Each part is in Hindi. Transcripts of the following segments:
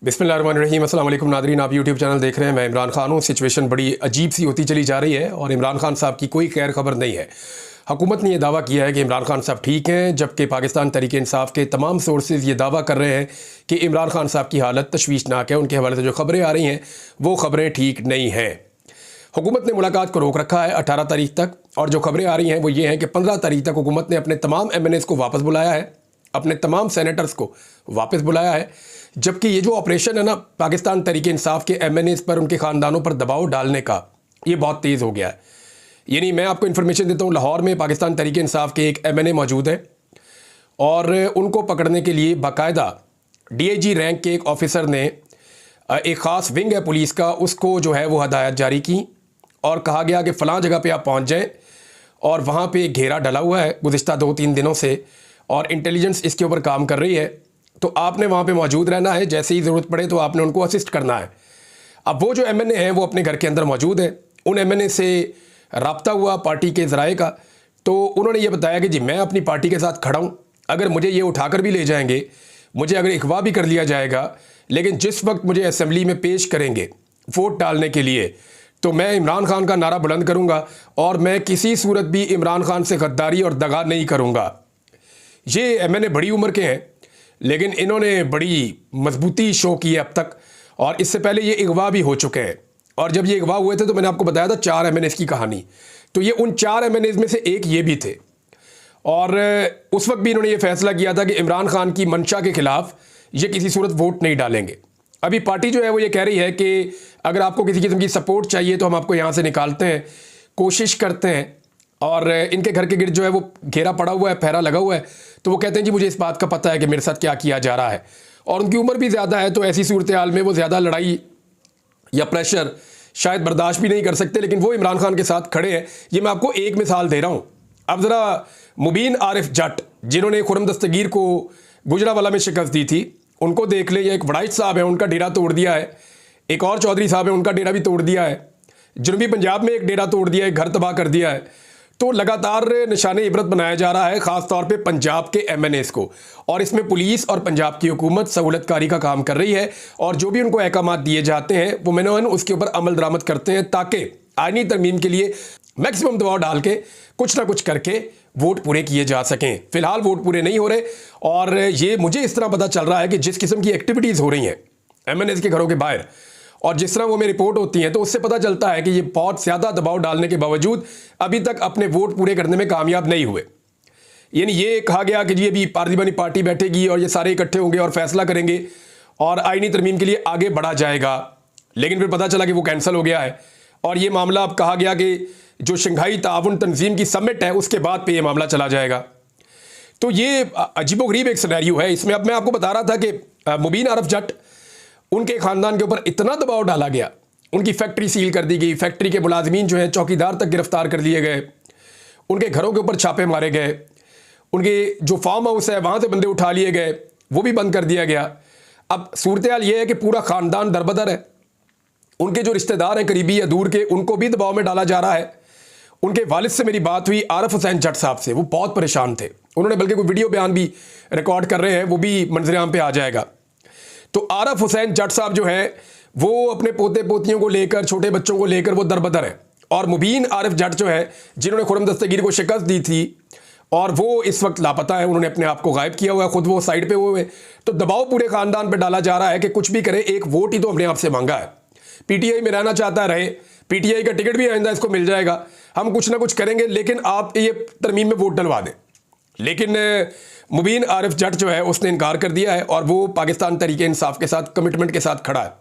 बिस्मिल्लाहिर्रहमानिर्रहीम। अस्सलाम वालेकुम नादरीन, आप यूट्यूब चैनल देख रहे हैं। मैं इमरान खान हूँ। सिचुएशन बड़ी अजीब सी होती चली जा रही है और इमरान खान साहब की कोई खैर खबर नहीं है। हुकूमत ने यह दावा किया है कि इमरान खान साहब ठीक हैं, जबकि पाकिस्तान तहरीक इंसाफ के तमाम सोर्सेज ये दावा कर रहे हैं कि इमरान खान साहब की हालत तशवीशनाक है। उनके हवाले से जो खबरें आ रही हैं वो खबरें ठीक नहीं हैं। हुकूमत ने मुलाकात को रोक रखा है 18 तारीख तक, और जो खबरें आ रही हैं वो ये हैं कि 15 तारीख तक हुकूमत ने अपने तमाम MNAs को वापस बुलाया है, अपने तमाम सेनेटर्स को वापस बुलाया है। जबकि ये जो ऑपरेशन है ना पाकिस्तान तहरीक इंसाफ के MNAs पर, उनके ख़ानदानों पर दबाव डालने का, ये बहुत तेज़ हो गया है। यानी मैं आपको इन्फॉर्मेशन देता हूँ, लाहौर में पाकिस्तान तहरीक इंसाफ के एक MNA मौजूद है और उनको पकड़ने के लिए बाकायदा DIG रैंक के एक ऑफिसर ने, एक ख़ास विंग है पुलिस का, उसको जो है वो हदायत जारी की और कहा गया कि फ़लाँ जगह पे आप पहुँच जाएँ और वहाँ पे घेरा डला हुआ है गुज़िश्ता 2-3 दिनों से और इंटेलिजेंस इसके ऊपर काम कर रही है, तो आपने वहाँ पे मौजूद रहना है। जैसे ही ज़रूरत पड़े तो आपने उनको असिस्ट करना है। अब वो जो MNA हैं वो अपने घर के अंदर मौजूद है। उन MNA से रब्ता हुआ पार्टी के ज़राए का, तो उन्होंने ये बताया कि जी मैं अपनी पार्टी के साथ खड़ा हूँ, अगर मुझे ये उठाकर भी ले जाएंगे, मुझे अगर अगवा भी कर लिया जाएगा, लेकिन जिस वक्त मुझे असेंबली में पेश करेंगे वोट डालने के लिए, तो मैं इमरान खान का नारा बुलंद करूँगा और मैं किसी सूरत भी इमरान खान से गद्दारी और दगा नहीं करूँगा। ये MNA बड़ी उम्र के हैं, लेकिन इन्होंने बड़ी मजबूती शो की है अब तक, और इससे पहले ये अगवा भी हो चुके हैं। और जब ये अगवा हुए थे तो मैंने आपको बताया था 4 MNAs की कहानी, तो ये उन 4 MNAs में से एक ये भी थे। और उस वक्त भी इन्होंने ये फैसला किया था कि इमरान खान की मंशा के ख़िलाफ़ ये किसी सूरत वोट नहीं डालेंगे। अभी पार्टी जो है वो ये कह रही है कि अगर आपको किसी किस्म की सपोर्ट चाहिए तो हम आपको यहाँ से निकालते हैं, कोशिश करते हैं। और इनके घर के गिर्द जो है वो घेरा पड़ा हुआ है, पहरा लगा हुआ है, तो वो कहते हैं जी मुझे इस बात का पता है कि मेरे साथ क्या किया जा रहा है। और उनकी उम्र भी ज़्यादा है, तो ऐसी सूरत हाल में वो ज़्यादा लड़ाई या प्रेशर शायद बर्दाश्त भी नहीं कर सकते, लेकिन वो इमरान खान के साथ खड़े हैं। ये मैं आपको एक मिसाल दे रहा हूँ। अब ज़रा मुबीन आरिफ जट, जिन्होंने खुर्रम दस्तगीर को गुजरावाला में शिकस्त दी थी, उनको देख ले। या एक वड़ाइच साहब है, उनका डेरा तोड़ दिया है। एक और चौधरी साहब है, उनका डेरा भी तोड़ दिया है। जनूबी पंजाब में एक डेरा तोड़ दिया है, घर तबाह कर दिया है। तो लगातार निशाने इबरत बनाया जा रहा है, ख़ास तौर पे पंजाब के MNAs को, और इसमें पुलिस और पंजाब की हुकूमत सहूलतकारी का काम कर रही है। और जो भी उनको अहकामात दिए जाते हैं वो मैनन उसके ऊपर अमल दरामद करते हैं, ताकि आईनी तरमीम के लिए मैक्सिमम दबाव डाल के कुछ ना कुछ करके वोट पूरे किए जा सकें। फ़िलहाल वोट पूरे नहीं हो रहे, और ये मुझे इस तरह पता चल रहा है कि जिस किस्म की एक्टिविटीज़ हो रही हैं MNAs के घरों के बाहर, और जिस तरह वो में रिपोर्ट होती हैं, तो उससे पता चलता है कि ये बहुत ज़्यादा दबाव डालने के बावजूद अभी तक अपने वोट पूरे करने में कामयाब नहीं हुए। यानी ये कहा गया कि ये भी पार्लिमानी पार्टी बैठेगी और ये सारे इकट्ठे होंगे और फैसला करेंगे और आईनी तरमीम के लिए आगे बढ़ा जाएगा, लेकिन फिर पता चला कि वो कैंसिल हो गया है। और ये मामला अब कहा गया कि जो शंघाई ताउन तंजीम की समिट है उसके बाद पे ये मामला चला जाएगा। तो ये अजीबोगरीब एक सिनेरियो है। इसमें अब मैं आपको बता रहा था कि मुबीन आरिफ जट, उनके ख़ानदान के ऊपर इतना दबाव डाला गया, उनकी फैक्ट्री सील कर दी गई, फैक्ट्री के मुलाजमीन जो हैं चौकीदार तक गिरफ्तार कर लिए गए, उनके घरों के ऊपर छापे मारे गए, उनके जो फार्म हाउस है वहाँ से बंदे उठा लिए गए, वो भी बंद कर दिया गया। अब सूरत हाल ये है कि पूरा ख़ानदान दरबदर है। उनके जो रिश्तेदार हैं करीबी या दूर के, उनको भी दबाव में डाला जा रहा है। उनके वालिद से मेरी बात हुई, आरिफ हुसैन जट साहब से, वो बहुत परेशान थे। उन्होंने बल्कि कोई वीडियो बयान भी रिकॉर्ड कर रहे हैं, वो भी मंजर आम पे आ जाएगा। तो आरिफ हुसैन जट साहब जो है वो अपने पोते पोतियों को लेकर, छोटे बच्चों को लेकर वो दरबदर है। और मुबीन आरिफ जट जो है, जिन्होंने खुर्रम दस्तगीर को शिकस्त दी थी, और वो इस वक्त लापता है, उन्होंने अपने आप को गायब किया हुआ है, खुद वो साइड पे हुए। तो दबाव पूरे ख़ानदान पर डाला जा रहा है कि कुछ भी करे, एक वोट ही तो अपने आप से मांगा है। PTI में रहना चाहता रहे, PTI का टिकट भी आइंदा इसको मिल जाएगा, हम कुछ ना कुछ करेंगे, लेकिन आप ये तरमीम में वोट डलवा दें। लेकिन मुबीन आरिफ जट जो है उसने इनकार कर दिया है और वो पाकिस्तान तहरीक इंसाफ के साथ कमिटमेंट के साथ खड़ा है।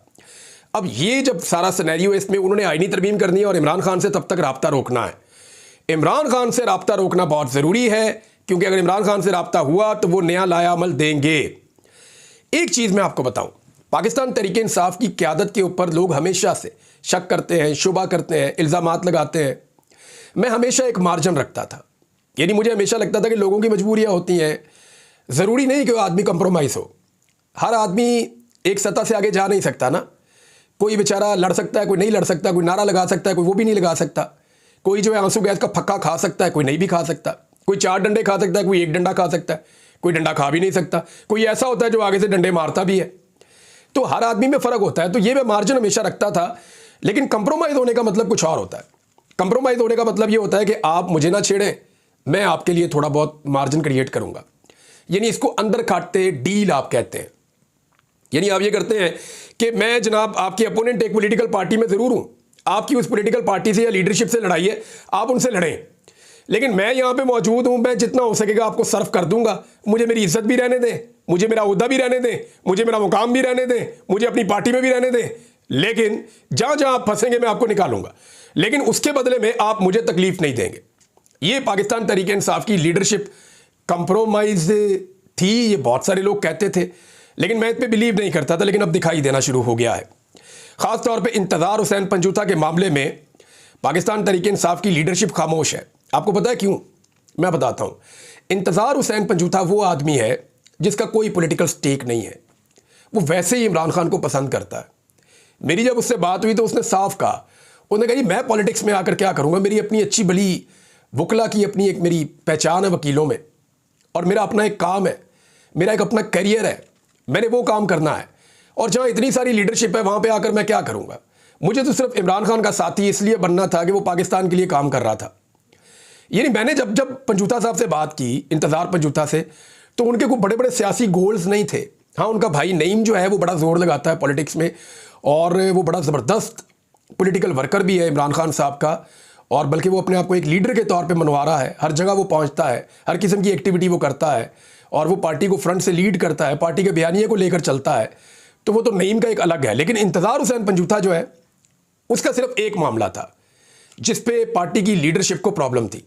अब ये जब सारा सिनेरियो, इसमें उन्होंने आईनी तरमीम करनी है और इमरान खान से तब तक रब्ता रोकना है। इमरान खान से रब्ता रोकना बहुत ज़रूरी है, क्योंकि अगर इमरान खान से रब्ता हुआ तो वो नया लाया अमल देंगे। एक चीज़ मैं आपको बताऊँ, पाकिस्तान तहरीक इंसाफ की क़यादत के ऊपर लोग हमेशा से शक करते हैं, शुबा करते हैं, इल्ज़ामात लगाते हैं। मैं हमेशा एक मार्जिन रखता था, यानी मुझे हमेशा लगता था कि लोगों की मजबूरियाँ होती हैं, ज़रूरी नहीं कि आदमी कंप्रोमाइज़ हो। हर आदमी एक सतह से आगे जा नहीं सकता ना। कोई बेचारा लड़ सकता है, कोई नहीं लड़ सकता, कोई नारा लगा सकता है, कोई वो भी नहीं लगा सकता। कोई जो है आंसू गैस का फक्का खा सकता है, कोई नहीं भी खा सकता। कोई 4 डंडे खा सकता है, कोई 1 डंडा खा सकता है, कोई डंडा खा भी नहीं सकता। कोई ऐसा होता है जो आगे से डंडे मारता भी है। तो हर आदमी में फ़र्क होता है। तो ये मैं मार्जिन हमेशा रखता था, लेकिन कंप्रोमाइज़ होने का मतलब कुछ और होता है। कंप्रोमाइज़ होने का मतलब ये होता है कि आप मुझे ना छेड़ें, मैं आपके लिए थोड़ा बहुत मार्जिन क्रिएट करूँगा। यानी इसको अंदर काटते डील आप कहते हैं। यानी आप ये करते हैं कि मैं जनाब आपके अपोनेंट एक पॉलिटिकल पार्टी में ज़रूर हूँ, आपकी उस पॉलिटिकल पार्टी से या लीडरशिप से लड़ाई है, आप उनसे लड़ें, लेकिन मैं यहाँ पे मौजूद हूँ, मैं जितना हो सकेगा आपको सर्व कर दूंगा। मुझे मेरी इज्जत भी रहने दें, मुझे मेरा ओहदा भी रहने दें, मुझे मेरा मुकाम भी रहने दें, मुझे अपनी पार्टी में भी रहने दें, लेकिन जहाँ जहाँ आप फंसेंगे मैं आपको निकालूंगा, लेकिन उसके बदले में आप मुझे तकलीफ नहीं देंगे। ये पाकिस्तान तहरीक इंसाफ की लीडरशिप कंप्रोमाइज थी, ये बहुत सारे लोग कहते थे, लेकिन मैं इस पर बिलीव नहीं करता था, लेकिन अब दिखाई देना शुरू हो गया है। ख़ास तौर पे इंतज़ार हुसैन पंजूता के मामले में पाकिस्तान तहरीक इंसाफ की लीडरशिप खामोश है। आपको पता है क्यों? मैं बताता हूँ। इंतज़ार हुसैन पंजूता वो आदमी है जिसका कोई पॉलिटिकल स्टेक नहीं है, वो वैसे ही इमरान खान को पसंद करता है। मेरी जब उससे बात हुई तो उसने साफ कहा, उसने कहा जी मैं पॉलिटिक्स में आकर क्या करूँगा, मेरी अपनी अच्छी भली वकला की अपनी एक मेरी पहचान है वकीलों में, और मेरा अपना एक काम है, मेरा एक अपना करियर है, मैंने वो काम करना है, और जहाँ इतनी सारी लीडरशिप है वहाँ पे आकर मैं क्या करूँगा। मुझे तो सिर्फ इमरान खान का साथी इसलिए बनना था कि वो पाकिस्तान के लिए काम कर रहा था। यानी मैंने जब जब पंजूता साहब से बात की, इंतज़ार पंजूता से, तो उनके कोई बड़े बड़े सियासी गोल्स नहीं थे। हाँ, उनका भाई नईम जो है वो बड़ा जोर लगाता है पॉलिटिक्स में, और वो बड़ा ज़बरदस्त पॉलिटिकल वर्कर भी है इमरान खान साहब का, और बल्कि वो अपने आप को एक लीडर के तौर पे मनवा रहा है। हर जगह वो पहुंचता है, हर किस्म की एक्टिविटी वो करता है, और वो पार्टी को फ्रंट से लीड करता है, पार्टी के बयानिए को लेकर चलता है। तो वो तो नईम का एक अलग है। लेकिन इंतज़ार हुसैन पंजूता जो है उसका सिर्फ एक मामला था जिस पे पार्टी की लीडरशिप को प्रॉब्लम थी।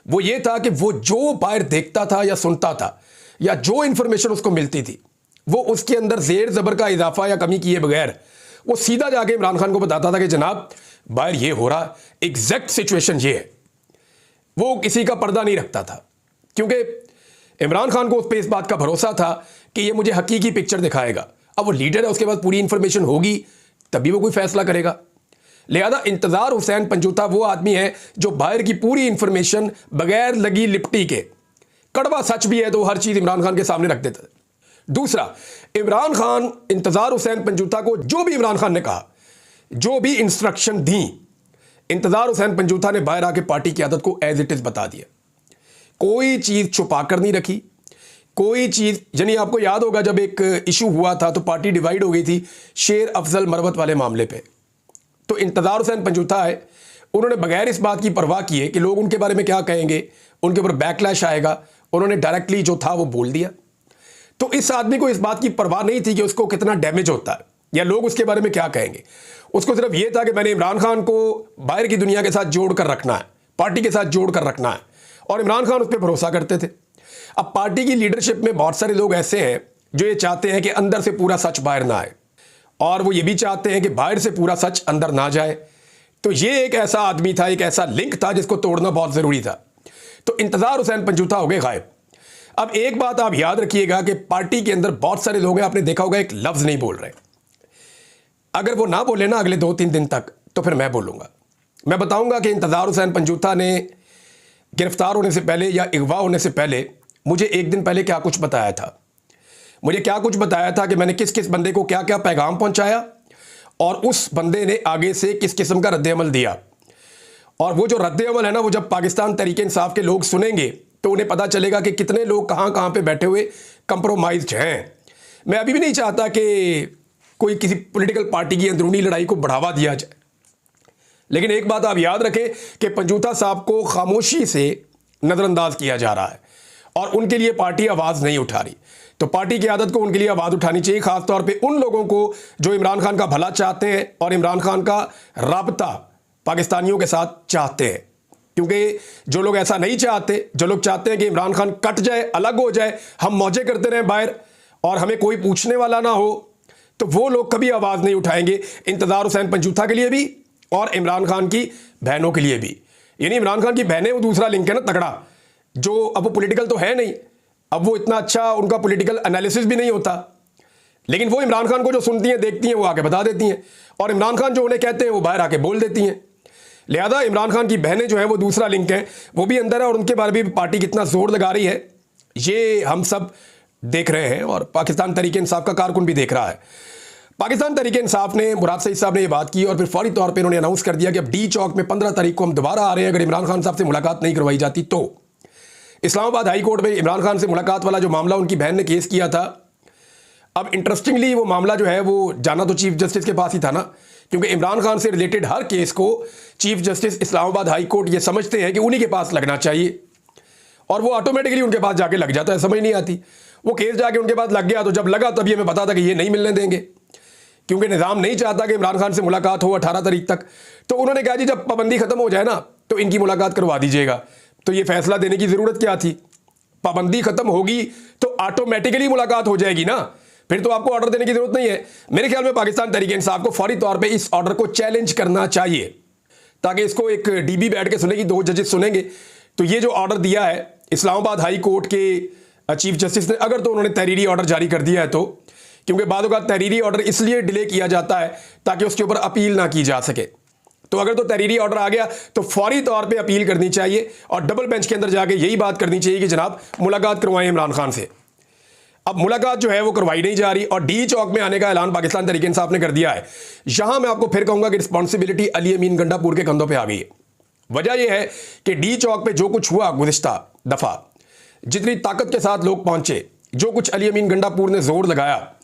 वो ये था कि वो जो बाहर देखता था या सुनता था या जो इंफॉर्मेशन उसको मिलती थी, वो उसके अंदर जेर ज़बर का इजाफा या कमी किए बगैर वो सीधा जाके इमरान खान को बताता था कि जनाब बाहर ये हो रहा, एग्जैक्ट सिचुएशन ये है। वो किसी का पर्दा नहीं रखता था, क्योंकि इमरान खान को उस पर इस बात का भरोसा था कि ये मुझे हकीकी पिक्चर दिखाएगा। अब वो लीडर है, उसके पास पूरी इंफॉर्मेशन होगी तभी वो कोई फैसला करेगा। लिहाजा इंतज़ार हुसैन पंजूता वो आदमी है जो बाहर की पूरी इंफॉर्मेशन बगैर लगी लिपटी के, कड़वा सच भी है तो हर चीज़ इमरान खान के सामने रख देता है। दूसरा, इमरान खान इंतज़ार हुसैन पंजूता को जो भी इमरान खान ने कहा, जो भी इंस्ट्रक्शन दी, इंतज़ार हुसैन पंजूता ने बाहर आके पार्टी की आदत को एज इट इज़ बता दिया। कोई चीज़ छुपा कर नहीं रखी, कोई चीज़, यानी आपको याद होगा जब एक इशू हुआ था तो पार्टी डिवाइड हो गई थी शेर अफजल मरवत वाले मामले पे, तो इंतज़ार हुसैन पंजूता है, उन्होंने बगैर इस बात की परवाह किए कि लोग उनके बारे में क्या कहेंगे, उनके ऊपर बैकलैश आएगा, उन्होंने डायरेक्टली जो था वो बोल दिया। तो इस आदमी को इस बात की परवाह नहीं थी कि उसको कितना डैमेज होता है या लोग उसके बारे में क्या कहेंगे। उसको सिर्फ ये था कि मैंने इमरान खान को बाहर की दुनिया के साथ जोड़ कर रखना है, पार्टी के साथ जोड़ कर रखना है, और इमरान खान उस पर भरोसा करते थे। अब पार्टी की लीडरशिप में बहुत सारे लोग ऐसे हैं जो ये चाहते हैं कि अंदर से पूरा सच बाहर ना आए, और वो ये भी चाहते हैं कि बाहर से पूरा सच अंदर ना जाए। तो ये एक ऐसा आदमी था, एक ऐसा लिंक था जिसको तोड़ना बहुत ज़रूरी था। तो इंतज़ार हुसैन पंजूता हो गए गायब। अब एक बात आप याद रखिएगा कि पार्टी के अंदर बहुत सारे लोग हैं, आपने देखा होगा एक लफ्ज़ नहीं बोल रहे। अगर वो ना बोले ना अगले 2-3 दिन तक, तो फिर मैं बोलूँगा। मैं बताऊँगा कि इंतज़ार हुसैन पंजूता ने गिरफ्तार होने से पहले या अगवा होने से पहले मुझे एक दिन पहले क्या कुछ बताया था। मुझे क्या कुछ बताया था कि मैंने किस किस बंदे को क्या क्या पैगाम पहुंचाया, और उस बंदे ने आगे से किस किस्म का रद्द-ए-अमल दिया। और वो जो रद्द-ए-अमल है ना, वो जब पाकिस्तान तहरीक इंसाफ के लोग सुनेंगे तो उन्हें पता चलेगा कि कितने लोग कहाँ कहाँ पे बैठे हुए कंप्रोमाइज्ड हैं। मैं अभी भी नहीं चाहता कि कोई किसी पॉलिटिकल पार्टी की अंदरूनी लड़ाई को बढ़ावा दिया जाए, लेकिन एक बात आप याद रखें कि पंजूता साहब को खामोशी से नज़रअंदाज किया जा रहा है और उनके लिए पार्टी आवाज़ नहीं उठा रही। तो पार्टी की आदत को उनके लिए आवाज़ उठानी चाहिए, ख़ास तौर पे उन लोगों को जो इमरान खान का भला चाहते हैं और इमरान खान का राबता पाकिस्तानियों के साथ चाहते हैं। क्योंकि जो लोग ऐसा नहीं चाहते, जो लोग चाहते हैं कि इमरान खान कट जाए, अलग हो जाए, हम मौजे करते रहें बाहर और हमें कोई पूछने वाला ना हो, तो वो लोग कभी आवाज़ नहीं उठाएंगे इंतज़ार हुसैन पंजूता के लिए भी और इमरान खान की बहनों के लिए भी। यानी इमरान खान की बहनें वो दूसरा लिंक है ना तगड़ा, जो अब वो पॉलिटिकल तो है नहीं, अब वो इतना अच्छा उनका पॉलिटिकल एनालिसिस भी नहीं होता, लेकिन वो इमरान खान को जो सुनती हैं, देखती हैं, वो आके बता देती हैं, और इमरान खान जो उन्हें कहते हैं वो बाहर आके बोल देती हैं। लिहाजा इमरान खान की बहनें जो हैं वो दूसरा लिंक हैं, वो भी अंदर है, और उनके बारे में भी पार्टी कितना जोर लगा रही है ये हम सब देख रहे हैं, और पाकिस्तान तहरीक इंसाफ का कारकुन भी देख रहा है। पाकिस्तान तहरीक इंसाफ ने मुराद सईद साहब ने ये बात की और फिर फौरी तौर पे उन्होंने अनाउंस कर दिया कि अब डी चौक में 15 तारीख को हम दोबारा आ रहे हैं। अगर इमरान खान साहब से मुलाकात नहीं करवाई जाती तो इस्लामाबाद हाई कोर्ट में इमरान खान से मुलाकात वाला जो मामला उनकी बहन ने केस किया था, अब इंटरेस्टिंगली वो मामला जो है वो जाना तो चीफ जस्टिस के पास ही था ना, क्योंकि इमरान खान से रिलेटेड हर केस को chief justice Islamabad high court ये समझते हैं कि उन्हीं के पास लगना चाहिए और वो ऑटोमेटिकली उनके पास जाके लग जाता है। समझ नहीं आती, वो केस जाके उनके पास लग गया तो जब लगा तभी हमें पता था कि ये नहीं मिलने देंगे, क्योंकि निज़ाम नहीं चाहता कि इमरान खान से मुलाकात हो 18 तारीख तक। तो उन्होंने कहा जी जब पाबंदी खत्म हो जाए ना तो इनकी मुलाकात करवा दीजिएगा। तो ये फैसला देने की ज़रूरत क्या थी? पाबंदी खत्म होगी तो ऑटोमेटिकली मुलाकात हो जाएगी ना, फिर तो आपको ऑर्डर देने की जरूरत नहीं है। मेरे ख्याल में पाकिस्तान तहरीक इंसाफ को फौरी तौर पे इस ऑर्डर को चैलेंज करना चाहिए, ताकि इसको एक डीबी बैठ के सुनेगी, 2 जजेस सुनेंगे। तो ये जो ऑर्डर दिया है इस्लामाबाद हाई कोर्ट के चीफ जस्टिस ने, अगर तो उन्होंने तहरीरी ऑर्डर जारी कर दिया है तो, क्योंकि बाद का तहरीरी ऑर्डर इसलिए डिले किया जाता है ताकि उसके ऊपर अपील ना की जा सके। तो अगर तो तहरीरी ऑर्डर आ गया तो फौरी तौर पे अपील करनी चाहिए और डबल बेंच के अंदर जाके यही बात करनी चाहिए कि जनाब मुलाकात करवाएं इमरान खान से। अब मुलाकात जो है वो करवाई नहीं जा रही और डी चौक में आने का ऐलान पाकिस्तान तहरीक इंसाफ ने कर दिया है। यहां मैं आपको फिर कहूंगा कि रिस्पॉन्सिबिलिटी अली अमीन गंडापुर के कंधों पे आ गई है। वजह यह है कि डी चौक पे जो कुछ हुआ गुज़िश्ता दफा, जितनी ताकत के साथ लोग पहुंचे, जो कुछ अली अमीन गंडापुर ने जोर लगाया,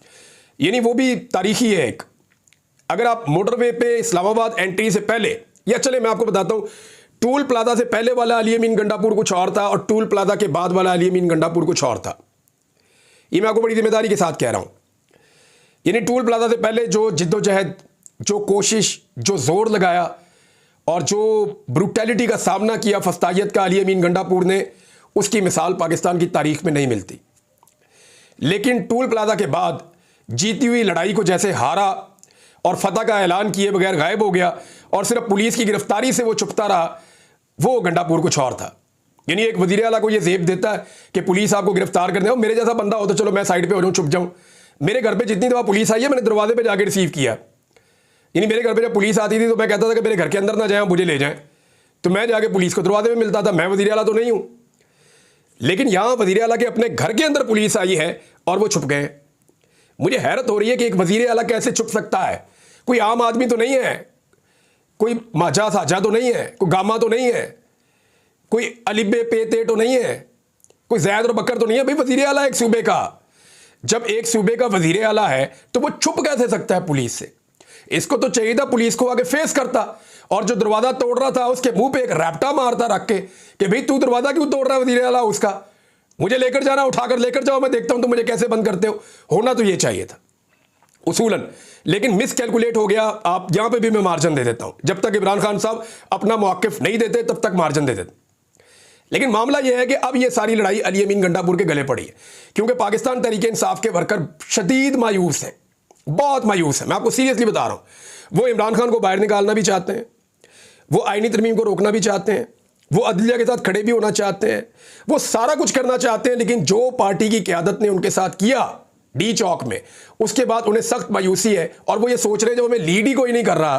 यानी वो भी तारीखी है एक। अगर आप मोटरवे पे इस्लामाबाद एंट्री से पहले, या चले मैं आपको बताता हूं, टूल प्लाजा से पहले वाला अली अमीन गंडापुर कुछ और था और टूल प्लाजा के बाद वाला अली अमीन गंडापुर कुछ और था। ये मैं आपको बड़ी जिम्मेदारी के साथ कह रहा हूं। यानी टूल प्लाजा से पहले जो जिद्दोजहद, जो कोशिश, जो जोर लगाया और जो ब्रूटैलिटी का सामना किया फस्तायत का अली अमीन गंडापुर ने, उसकी मिसाल पाकिस्तान की तारीख में नहीं मिलती। लेकिन टूल प्लाजा के बाद जीती हुई लड़ाई को जैसे हारा और फतह का ऐलान किए बगैर गायब हो गया और सिर्फ पुलिस की गिरफ्तारी से वो छुपता रहा, वो गंडापुर कुछ और था। यानी एक वजीर आला को ये जेब देता है कि पुलिस आपको गिरफ्तार कर दे, मेरे जैसा बंदा हो तो चलो मैं साइड पे हो जाऊं, छुप जाऊं। मेरे घर पे जितनी दफा पुलिस आई है मैंने दरवाजे पे जाके रिसीव किया। यानी मेरे घर पे जब पुलिस आती थी तो मैं कहता था कि मेरे घर के अंदर ना जाए, मुझे ले जाएं, तो मैं जाके पुलिस को दरवाजे पे मिलता था। मैं वजीर आला तो नहीं हूं, लेकिन यहां वजीर आला के अपने घर के अंदर पुलिस आई है और वो छुप गए। मुझे हैरत हो रही है कि एक वजीर आला कैसे छुप सकता है। कोई आम आदमी तो नहीं है, कोई माजा साजा तो नहीं है, कोई गामा तो नहीं है, कोई अलिबे पेते तो नहीं है, कोई जैद और बकर तो नहीं है। भाई वजीर आला एक सूबे का, जब एक सूबे का वजीर आला है तो वो छुप कैसे सकता है पुलिस से? इसको तो चाहिए था पुलिस को आगे फेस करता और जो दरवाजा तोड़ रहा था उसके मुंह पे एक रैप्टा मारता रख के कि भाई तू दरवाजा क्यों तोड़ रहा है वजीर आला उसका, मुझे लेकर जाना, उठाकर लेकर जाओ, मैं देखता हूं तुम मुझे कैसे बंद करते हो। होना तो ये चाहिए था उसूलन, लेकिन मिस कैलकुलेट हो गया। आप यहां पे भी मैं मार्जिन दे देता हूं, जब तक इमरान खान साहब अपना मौक़िफ़ नहीं देते तब तक मार्जिन दे देते। लेकिन मामला यह है कि अब यह सारी लड़ाई अली अमीन गंडापुर के गले पड़ी है, क्योंकि पाकिस्तान तहरीक इंसाफ के वर्कर शदीद मायूस हैं, बहुत मायूस हैं। मैं आपको सीरियसली बता रहा हूं। वो इमरान खान को बाहर निकालना भी चाहते हैं, वो आईनी तरमीम को रोकना भी चाहते हैं, वो अदलिया के साथ खड़े भी होना चाहते हैं, वो सारा कुछ करना चाहते हैं। लेकिन जो पार्टी की क़यादत ने उनके साथ किया डी चौक में, उसके बाद उन्हें सख्त मायूसी है और वो ये सोच रहे हैं जब हमें लीड ही कोई नहीं कर रहा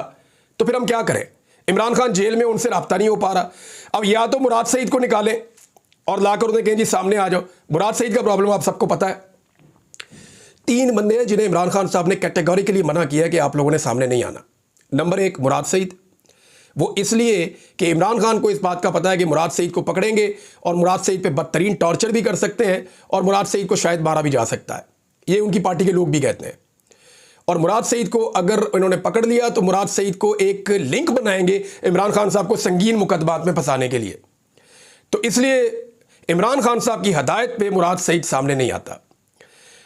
तो फिर हम क्या करें। इमरान खान जेल में, उनसे रब्ता नहीं हो पा रहा। अब या तो मुराद सईद को निकालें और लाकर उन्हें कहें जी सामने आ जाओ। मुराद सईद का प्रॉब्लम आप सबको पता है, 3 बंदे हैं जिन्हें इमरान खान साहब ने कैटेगोरिकली मना किया है कि आप लोगों ने सामने नहीं आना। नंबर 1 मुराद सईद, वो इसलिए कि इमरान खान को इस बात का पता है कि मुराद सईद को पकड़ेंगे और मुराद सईद पे बदतरीन टॉर्चर भी कर सकते हैं और मुराद सईद को शायद मारा भी जा सकता है, ये उनकी पार्टी के लोग भी कहते हैं। और मुराद सईद को अगर इन्होंने पकड़ लिया तो मुराद सईद को एक लिंक बनाएंगे इमरान खान साहब को संगीन मुकदमात में फंसाने के लिए। तो इसलिए इमरान खान साहब की हदायत पे मुराद सईद सामने नहीं आता।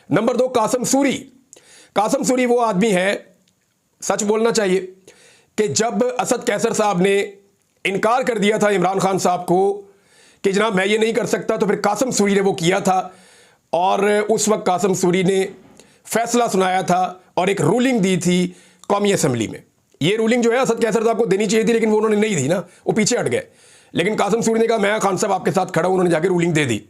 नंबर 2 कासिम सूरी। कासिम सूरी वो आदमी है, सच बोलना चाहिए, कि जब असद कैसर साहब ने इनकार कर दिया था इमरान खान साहब को कि जनाब मैं ये नहीं कर सकता, तो फिर कासिम सूरी ने वो किया था और उस वक्त कासिम सूरी ने फैसला सुनाया था और एक रूलिंग दी थी कौमी असम्बली में। ये रूलिंग जो है असद कैसर साहब को देनी चाहिए थी, लेकिन वो उन्होंने नहीं दी ना, वो पीछे हट गए। लेकिन कासिम सूरी ने कहा मैं खान साहब आपके साथ खड़ा हूं, उन्होंने जाके रूलिंग दे दी।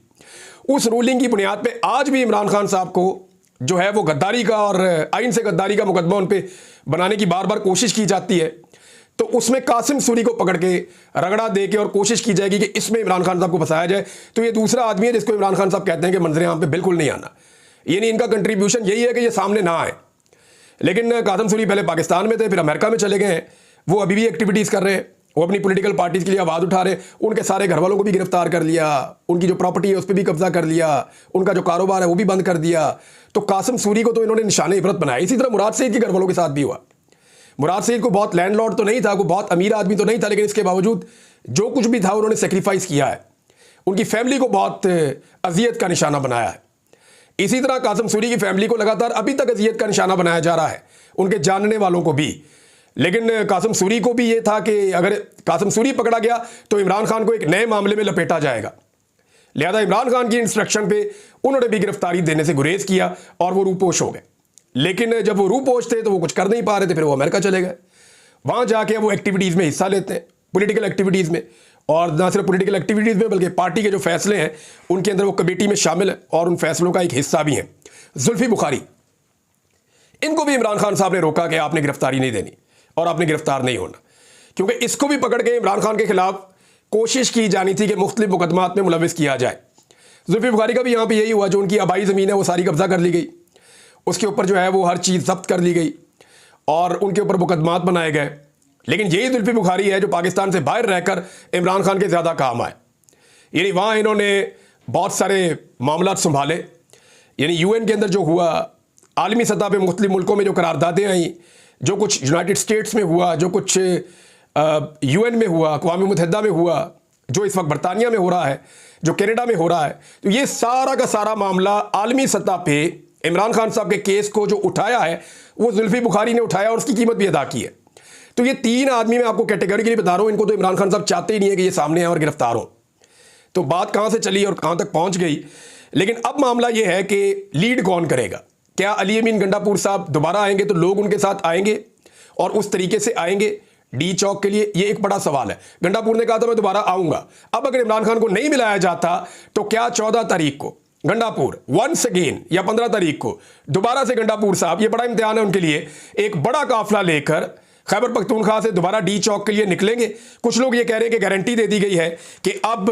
उस रूलिंग की बुनियाद पे आज भी इमरान खान साहब को जो है वो गद्दारी का और आइन से गद्दारी का मुकदमा उन पर बनाने की बार बार कोशिश की जाती है। तो उसमें कासिम सूरी को पकड़ के रगड़ा दे के और कोशिश की जाएगी कि इसमें इमरान खान साहब को फंसाया जाए। तो ये दूसरा आदमी है जिसको इमरान खान साहब कहते हैं कि मंजर आम पे बिल्कुल नहीं आना, यानी इनका कंट्रीब्यूशन यही है कि ये सामने ना आए। लेकिन कासिम सूरी पहले पाकिस्तान में थे, फिर अमेरिका में चले गए हैं। वो अभी भी एक्टिविटीज़ कर रहे हैं, वो अपनी पॉलिटिकल पार्टीज के लिए आवाज़ उठा रहे हैं। उनके सारे घर वालों को भी गिरफ्तार कर लिया, उनकी जो प्रॉपर्टी है उस पर भी कब्जा कर लिया, उनका जो कारोबार है वो भी बंद कर दिया। तो कासिम सूरी को तो इन्होंने निशाने इबरत बनाया। इसी तरह मुराद सईद के घर वालों के साथ भी हुआ। मुराद सईद को बहुत लैंडलॉर्ड तो नहीं था, कोई बहुत अमीर आदमी तो नहीं था, लेकिन इसके बावजूद जो कुछ भी था उन्होंने सेक्रीफाइस किया है, उनकी फैमिली को बहुत अजियत का निशाना बनाया है। इसी तरह कासिम सूरी की फैमिली को लगातार अभी तक अजियत का निशाना बनाया जा रहा है, उनके जानने वालों को भी। लेकिन कासिम सूरी को भी ये था कि अगर कासिम सूरी पकड़ा गया तो इमरान खान को एक नए मामले में लपेटा जाएगा। लिहाजा इमरान खान की इंस्ट्रक्शन पे उन्होंने भी गिरफ्तारी देने से गुरेज किया और वो रूपोश हो गए। लेकिन जब वो रूपोश थे तो वो कुछ कर नहीं पा रहे थे, फिर वो अमेरिका चले गए। वहाँ जाके वो एक्टिविटीज़ में हिस्सा लेते हैं, पॉलिटिकल एक्टिविटीज़ में, और ना सिर्फ पॉलिटिकल एक्टिविटीज़ में बल्कि पार्टी के जो फैसले हैं उनके अंदर वो कमेटी में शामिल है और उन फैसलों का एक हिस्सा भी हैं। जुल्फी बुखारी, इनको भी इमरान खान साहब ने रोका कि आपने गिरफ्तारी नहीं देनी और आपने गिरफ्तार नहीं होना, क्योंकि इसको भी पकड़ के इमरान खान के खिलाफ कोशिश की जानी थी कि मुख्तलिफ मुकदमात में मुलविस किया जाए। जुल्फी बुखारी का भी यहाँ पे यही हुआ, जो उनकी आबाई ज़मीन है वो सारी कब्जा कर ली गई, उसके ऊपर जो है वो हर चीज़ जब्त कर ली गई और उनके ऊपर मुकदमात बनाए गए। लेकिन यही जुल्फी बुखारी है जो पाकिस्तान से बाहर रहकर इमरान खान के ज़्यादा काम आए। यानी वहाँ इन्होंने बहुत सारे मामला संभाले, यानी यूएन के अंदर जो हुआ, आलमी सतह पे मुख्तलिफ मुल्कों में जो करारदादें आई, जो कुछ यूनाइटेड स्टेट्स में हुआ, जो कुछ यूएन में हुआ, अक़वाम मुत्तहिदा में हुआ, जो इस वक्त बरतानिया में हो रहा है, जो कनाडा में हो रहा है, तो ये सारा का सारा मामला आलमी सतह पे इमरान खान साहब के केस को जो उठाया है वो जुल्फी बुखारी ने उठाया और उसकी कीमत भी अदा की है। तो ये तीन आदमी मैं आपको कैटेगरी के लिए बता रहा हूँ, इनको तो इमरान खान साहब चाहते ही नहीं है कि ये सामने आए और गिरफ्तार हो। तो बात कहाँ से चली और कहाँ तक पहुँच गई। लेकिन अब मामला ये है कि लीड कौन करेगा। क्या अली अमीन गंडापुर साहब दोबारा आएंगे तो लोग उनके साथ आएंगे और उस तरीके से आएंगे डी चौक के लिए, ये एक बड़ा सवाल है। गंडापुर ने कहा था मैं दोबारा आऊँगा। अब अगर इमरान खान को नहीं मिलाया जाता तो क्या 14 तारीख को गंडापुर वंस अगेन या 15 तारीख को दोबारा से गंडापुर साहब, ये बड़ा इम्तिहान है उनके लिए, एक बड़ा काफिला लेकर खैबर पख्तूनख्वा से दोबारा डी चौक के लिए निकलेंगे। कुछ लोग ये कह रहे हैं कि गारंटी दे दी गई है कि अब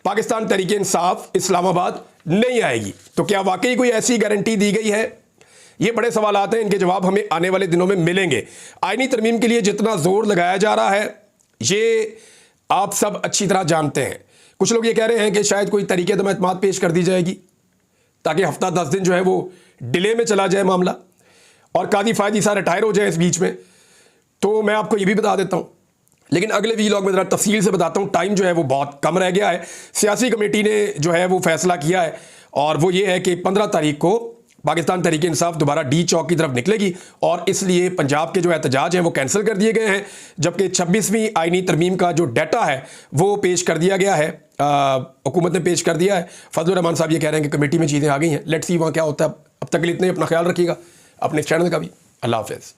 पाकिस्तान तहरीक इंसाफ इस्लामाबाद नहीं आएगी। तो क्या वाकई कोई ऐसी गारंटी दी गई है? ये बड़े सवाल आते हैं, इनके जवाब हमें आने वाले दिनों में मिलेंगे। आईनी तरमीम के लिए जितना जोर लगाया जा रहा है ये आप सब अच्छी तरह जानते हैं। कुछ लोग ये कह रहे हैं कि शायद कोई तरीके तो एतमाद पेश कर दी जाएगी ताकि हफ्ता 10 दिन जो है वो डिले में चला जाए मामला और कादी फायदी सारे रिटायर हो जाए इस बीच में। तो मैं आपको ये भी बता देता हूँ, लेकिन अगले वीलॉग में ज़रा तफसील से बताता हूँ। टाइम जो है वो बहुत कम रह गया है। सियासी कमेटी ने जो है वो फैसला किया है और वो ये है कि 15 तारीख को पाकिस्तान तहरीक इंसाफ दोबारा डी चौक की तरफ निकलेगी और इसलिए पंजाब के जो एहतजाज हैं वो कैंसिल कर दिए गए हैं, जबकि 26वीं आईनी तरमीम का जो डाटा है वो पेश कर दिया गया है, हुकूमत ने पेश कर दिया है। फजलुर रहमान साहब ये कह रहे हैं कि कमेटी में चीज़ें आ गई हैं। लेट्स सी वहाँ क्या होता है। अब तक के लिए इतने, अपना ख्याल रखिएगा, अपने चैनल का भी। अल्लाह हाफ़िज़।